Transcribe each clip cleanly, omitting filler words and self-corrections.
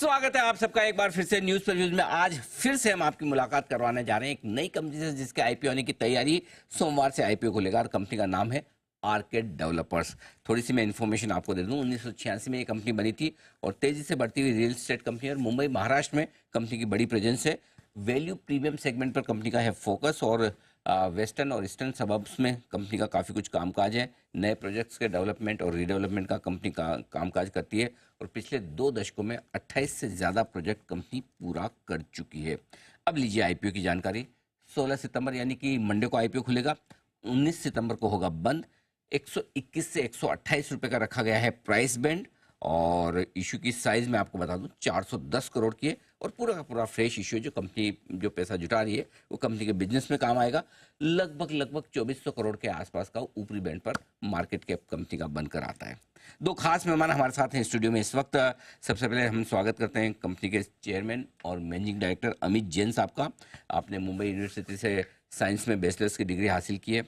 स्वागत है आप सबका एक बार फिर से न्यूज पर व्यूज में। आज फिर से हम आपकी मुलाकात करवाने जा रहे हैं एक नई कंपनी से जिसके आईपीओ होने की तैयारी, सोमवार से आईपीओ खुलेगा और कंपनी का नाम है आर्केड डेवलपर्स। थोड़ी सी मैं इन्फॉर्मेशन आपको दे दूं। 1986 में ये कंपनी बनी थी और तेजी से बढ़ती हुई रियल एस्टेट कंपनी और मुंबई महाराष्ट्र में कंपनी की बड़ी प्रेजेंस है। वैल्यू प्रीमियम सेगमेंट पर कंपनी का है फोकस और वेस्टर्न और ईस्टर्न सबब्स में कंपनी का काफ़ी कुछ कामकाज है। नए प्रोजेक्ट्स के डेवलपमेंट और रीडेवलपमेंट का कंपनी का कामकाज करती है और पिछले 2 दशकों में 28 से ज़्यादा प्रोजेक्ट कंपनी पूरा कर चुकी है। अब लीजिए आईपीओ की जानकारी। 16 सितंबर यानी कि मंडे को आईपीओ खुलेगा। 19 सितंबर को होगा बंद। 121 से 128 रुपये का रखा गया है प्राइस बैंड और इशू की साइज में आपको बता दूं 410 करोड़ की है और पूरा का पूरा फ्रेश इशू है। जो कंपनी जो पैसा जुटा रही है वो कंपनी के बिजनेस में काम आएगा। लगभग 2400 करोड़ के आसपास का ऊपरी बैंड पर मार्केट कैप कंपनी का बनकर आता है। 2 खास मेहमान हमारे साथ हैं स्टूडियो में इस वक्त। सबसे पहले हम स्वागत करते हैं कंपनी के चेयरमैन और मैनेजिंग डायरेक्टर अमित जैन साहब का। आपने मुंबई यूनिवर्सिटी से साइंस में बैचलर्स की डिग्री हासिल की है।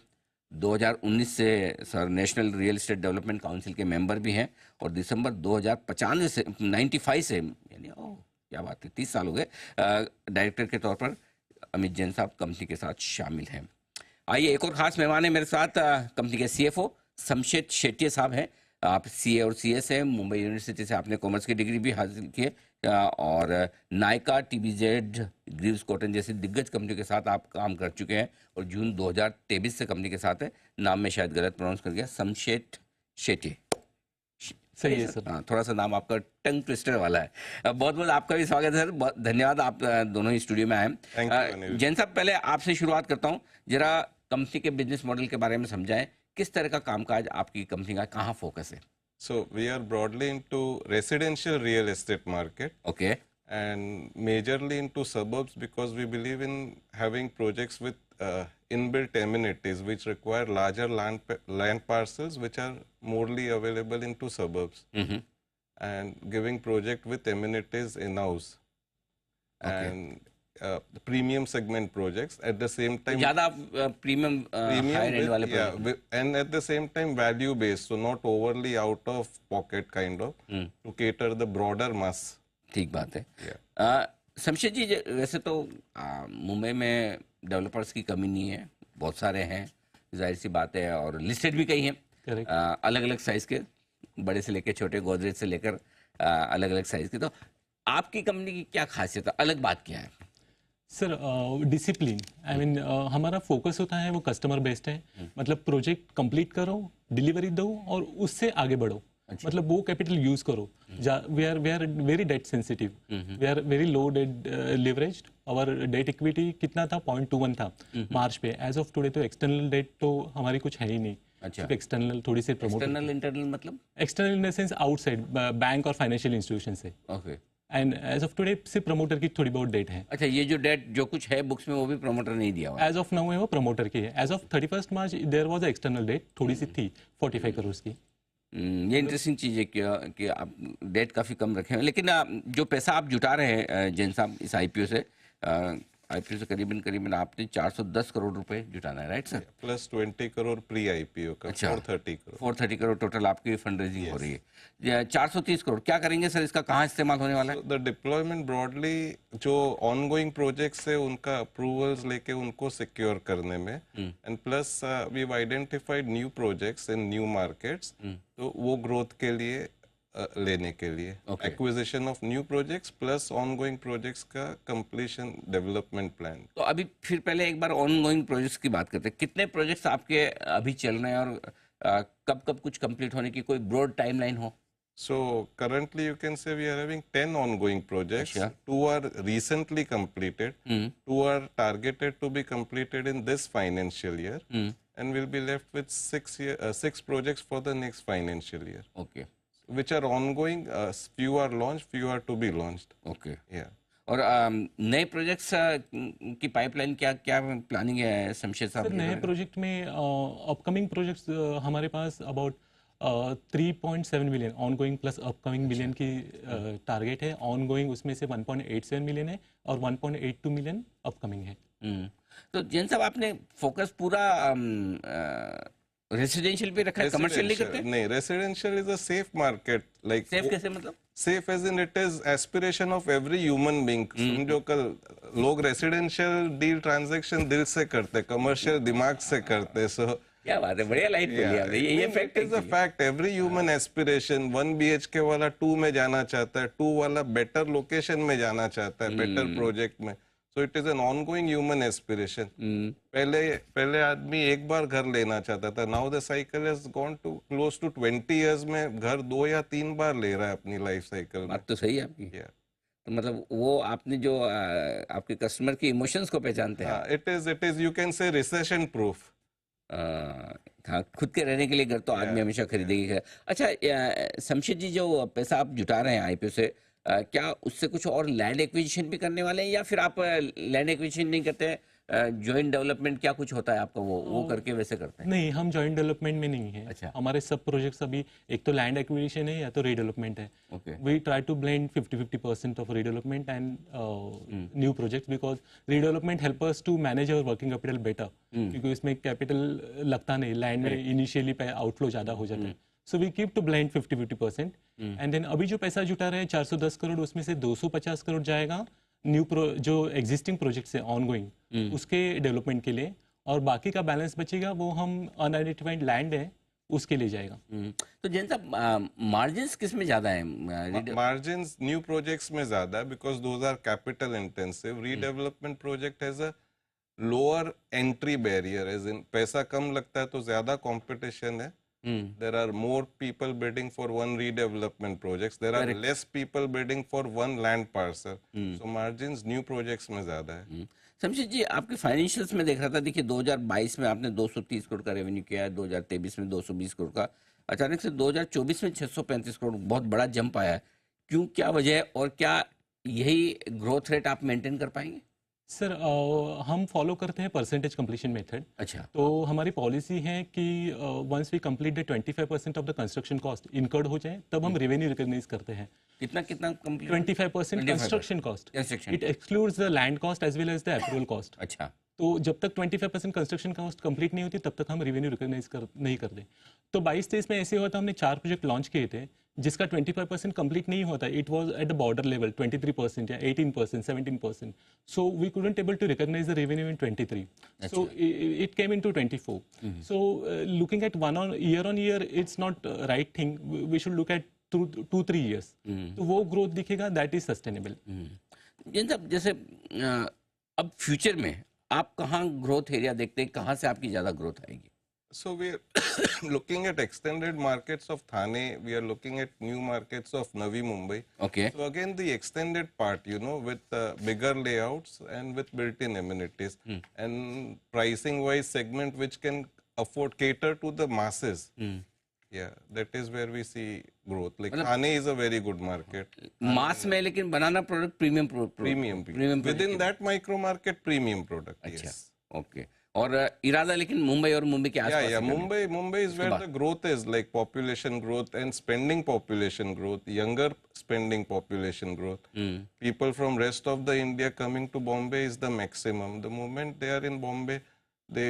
2019 से sir national real estate development council के मेंबर भी हैं और दिसंबर 2095 से 95 से यानी क्या बात है 30 साल हो गए डायरेक्टर के तौर पर अमित जैन साहब कंपनी के साथ शामिल हैं। आइए एक और खास मेहमान है मेरे साथ कंपनी के सीएफओ शमशेद शेट्टी साहब हैं। आप सीए और सीएस हैं। मुंबई यूनिवर्सिटी से आपने कॉमर्स की डिग्री भी हासिल की है और नायका, टीबीजेड, ग्रीव्स कॉटन जैसी दिग्गज कंपनी के साथ आप काम कर चुके हैं और जून 2023 से कंपनी के साथ है। नाम में शायद गलत प्रोनाउंस कर गया, शमशेद शेट्टी। सही है सर। हाँ, थोड़ा सा नाम आपका टंग ट्विस्टर वाला है। बहुत बहुत आपका भी स्वागत है सर। बहुत धन्यवाद आप दोनों ही स्टूडियो में आए। जैन साहब, पहले आपसे शुरुआत करता हूँ। जरा कंपनी के बिजनेस मॉडल के बारे में समझाएं। किस तरह का कामकाज आपकी कंपनी का, कहाँ फोकस है? So we are broadly into residential real estate market. Okay. And majorly into suburbs because we believe in having projects with inbuilt amenities which require larger land parcels which are morely available into suburbs and giving project with amenities in-house and the premium segment projects at the same time ज्यादा premium higher and वाले and at the same time value based, so not overly out of pocket kind of to cater the broader mass. ठीक बात है। शमशेद जी, वैसे तो मुंबई में developers की कमी नहीं है, बहुत सारे हैं, जाहिर सी बात है, और लिस्टेड भी कई हैं अलग अलग साइज के, बड़े से लेकर छोटे, गोदरेज से लेकर अलग अलग साइज के। तो आपकी कंपनी की क्या खासियत है, अलग बात क्या है? सर डिसिप्लिन, आई मीन हमारा फोकस होता है वो कस्टमर बेस्ड है। मतलब प्रोजेक्ट कंप्लीट करो, डिलीवरी दो और उससे आगे बढ़ो। अच्छा। मतलब वो कैपिटल यूज करो। We are very debt sensitive, we are very low debt leveraged. और डेट इक्विटी कितना था? 0.21 था मार्च पे। एज ऑफ टुडे तो एक्सटर्नल डेट तो हमारी कुछ है ही नहीं। अच्छा। एक्सटर्नल थोड़ी सी प्रमोट, एक्सटर्नल इंटरनल मतलब external in the sense outside bank और फाइनेंशियल इंस्टीट्यूशन से। Okay. And as of today सिर्फ प्रमोटर की थोड़ी बहुत डेट है। अच्छा, ये जो डेट जो कुछ है बुक्स में वो भी प्रमोटर नहीं दिया हुआ है? एज ऑफ नाउ है वो प्रमोटर की है। As of 31 March there was external debt, थोड़ी सी थी 45 करोड़ की। ये इंटरेस्टिंग चीज़ है कि आप डेट काफ़ी कम रखे हैं। लेकिन जो पैसा आप जुटा रहे हैं जैन साहब इस आईपीओ से, आईपीओ से करीबन आपने 410 करोड़ रुपए जुटाना है, right sir? Plus 20 crore pre IPO का। अच्छा। 430 करोड़ टोटल आपकी फंड रेजिंग हो रही है। 430 करोड़ क्या करेंगे सर? इसका कहाँ इस्तेमाल होने वाला है? द डिप्लॉयमेंट ब्रॉडली जो ऑनगोइंग प्रोजेक्ट्स है उनका अप्रूवल्स लेके उनको सिक्योर करने में, and plus we have identified new projects in new markets, तो वो ग्रोथ के लिए लेने के लिए acquisition of new projects plus ongoing projects का कंप्लीशन डेवलपमेंट प्लान। तो अभी फिर पहले एक बार ऑनगोइंग प्रोजेक्ट्स की बात करते हैं। कितने प्रोजेक्ट्स आपके अभी चल रहे हैं और कब कब कुछ कंप्लीट होने की कोई ब्रॉड टाइमलाइन हो? So currently you can say we are having 10 ongoing projects. Sure. 2 are recently completed. 2 are targeted to be completed in this financial year. And we'll be left with 6 projects for the next financial year. Okay. Which are ongoing. Few are launched, few are to be launched. Okay. Yeah. और नए projects की pipeline क्या क्या planning है शमशेद साहब? Sir नए project में upcoming projects हमारे पास about 3.7 million ongoing plus upcoming million की टारगेट है। ऑनगोइंग उसमें से 1.87 मिलियन है और 1.82 मिलियन अपकमिंग है। तो जैन साहब, आपने फोकस पूरा रेसिडेंशियल पे रखा है, कमर्शियल नहीं करते? नहीं, residential is a safe market. Like safe कैसे मतलब? Safe as in it is aspiration of every human being. समझो कल लोग रेसिडेंशियल डील ट्रांजैक्शन दिल से करते, कमर्शियल दिमाग से करते। सो क्या बात है, बढ़िया लाइन बोली आपने, ये fact is a fact. Every human aspiration 1 BHK वाला 2 में जाना चाहता है, 2 वाला बेटर लोकेशन में जाना चाहता है, बेटर प्रोजेक्ट में। So it is an ongoing human aspiration. पहले आदमी एक बार घर लेना चाहता था, now the cycle has gone to close to 20 years में घर 2 या 3 बार ले रहा है अपनी लाइफ साइकिल में। बात तो सही है आपकी। Yeah. तो मतलब वो आपने जो आपके कस्टमर के इमोशंस को पहचानते हैं। It is you can say recession proof. हाँ, खुद के रहने के लिए घर तो आदमी हमेशा खरीदेगी। अच्छा, शमशेद जी, जो पैसा आप जुटा रहे हैं आईपीओ से, क्या उससे कुछ और लैंड एक्विजिशन भी करने वाले हैं, या फिर आप लैंड एक्विजिशन नहीं करते हैं, जॉइंट डेवलपमेंट क्या कुछ होता है आपका, वो करके वैसे करते हैं? नहीं, हम जॉइंट डेवलपमेंट में नहीं है। अच्छा। हमारे सब प्रोजेक्ट्स अभी एक तो लैंड एक्विजिशन है या तो रीडेवलपमेंट है। Okay. We try to blend 50-50% of redevelopment and new projects because redevelopment help us to manage our working capital better, क्योंकि इसमें कैपिटल लगता नहीं, लैंड में इनिशियली आउटफ्लो ज़्यादा हो जाता है। So we keep to blend 50-50%। And then अभी जो पैसा जुटा रहे हैं 410 करोड़, उसमें से 250 करोड़ जाएगा जो एग्जिस्टिंग प्रोजेक्ट्स है ऑनगोइंग उसके डेवलपमेंट के लिए, और बाकी का बैलेंस बचेगा वो हम अनआइडेंटिफाइड लैंड है उसके लिए जाएगा। तो जैन साहब, मार्जिन्स किस में ज्यादा है? मार्जिन्स न्यू प्रोजेक्ट्स में ज्यादा है because those are capital intensive. Redevelopment project has a lower entry barrier, as in पैसा कम लगता है तो ज्यादा कंपटीशन है। There are more people bidding for one redevelopment projects. There are less people bidding for one land parcel. So margins new projects में ज्यादा है। शमशेद जी, आपके फाइनेंशियल्स में देख रहा था, देखिए 2022 में आपने 230 करोड़ का रेवेन्यू किया है, 2023 में 220 करोड़ का, अचानक से 2024 में 635 करोड़, बहुत बड़ा जंप आया है। क्यों, क्या वजह है, और क्या यही ग्रोथ रेट आप मेंटेन कर पाएंगे? सर, हम फॉलो करते हैं परसेंटेज कंप्लीशन मेथड। अच्छा। तो हमारी पॉलिसी है कि once we complete the 25% of the construction cost incurred हो जाए तब हम रेवेन्यू रिकॉग्नाइज करते हैं। कितना कितना complete? 25% construction cost. Construction। It excludes the land cost as well as the approval cost. अच्छा। तो जब तक 25% कंस्ट्रक्शन कॉस्ट कंप्लीट नहीं होती तब तक हम रेवेन्यू रिकॉग्नाइज नहीं करते। तो 22-23 में ऐसे हुआ था, हमने 4 प्रोजेक्ट लॉन्च किए थे जिसका 25% कंप्लीट नहीं होता। It was at the border level 23% या 18%, 17%। So we couldn't able to recognise the revenue in 23। So it came into 24। So looking at year on year it's not right thing. We should look at 2-3 years। तो वो growth दिखेगा, that is sustainable. Jain साहब, जैसे अब future में आप कहाँ growth area देखते हैं, कहाँ से आपकी ज्यादा ग्रोथ आएगी? So we are looking at extended markets of Thane. We are looking at new markets of Navi Mumbai. Okay. So again, the extended part, you know, with bigger layouts and with built-in amenities and pricing-wise segment which can afford cater to the masses. Yeah, that is where we see growth. Like Thane is a very good market. Mass में, लेकिन बनाना product premium Premium. Within that micro market, premium product. अच्छा, Yes. Okay. और इरादा लेकिन मुंबई और मुंबई के आसपास? Yeah. Mumbai is where the growth is, like population growth and spending population growth, younger spending population growth. People from rest of the India coming to Bombay is the maximum. The moment they are in Bombay, they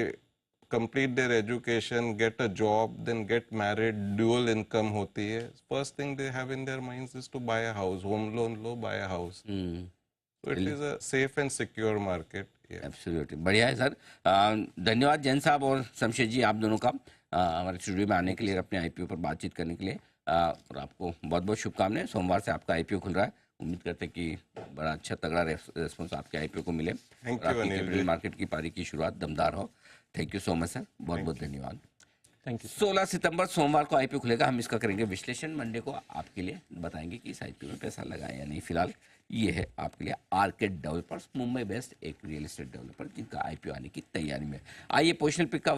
complete their education, get a job, then get married, dual income hoti hai. First thing they have in their minds is to buy a house, home loan low, buy a house. So it is a safe and secure market. Yeah. Absolutely, बढ़िया है sir. धन्यवाद जैन साहब और शमशेद जी, आप दोनों का हमारे studio में आने के लिए, अपने आईपीओ पर बातचीत करने के लिए, और आपको बहुत बहुत शुभकामनाएं। सोमवार से आपका आईपीओ खुल रहा है, उम्मीद करते हैं कि बड़ा अच्छा तगड़ा रेस्पॉन्स आपके आईपीओ को मिले। Thank और you, आपकी अनिल कैपिटल जी। मार्केट की पारी की शुरुआत दमदार हो। Thank you so much sir, बहुत बहुत धन्यवाद। Thank you. 16 सितंबर सोमवार को आईपीओ खुलेगा, हम इसका करेंगे विश्लेषण। मंडे को आपके लिए बताएंगे कि इस आईपीओ में पैसा लगाए या नहीं। फिलहाल ये है आपके लिए आर्केड डेवलपर्स, मुंबई बेस्ड एक रियल एस्टेट डेवलपर जिनका आईपीओ आने की तैयारी में। आइए पोजिशनल पिक का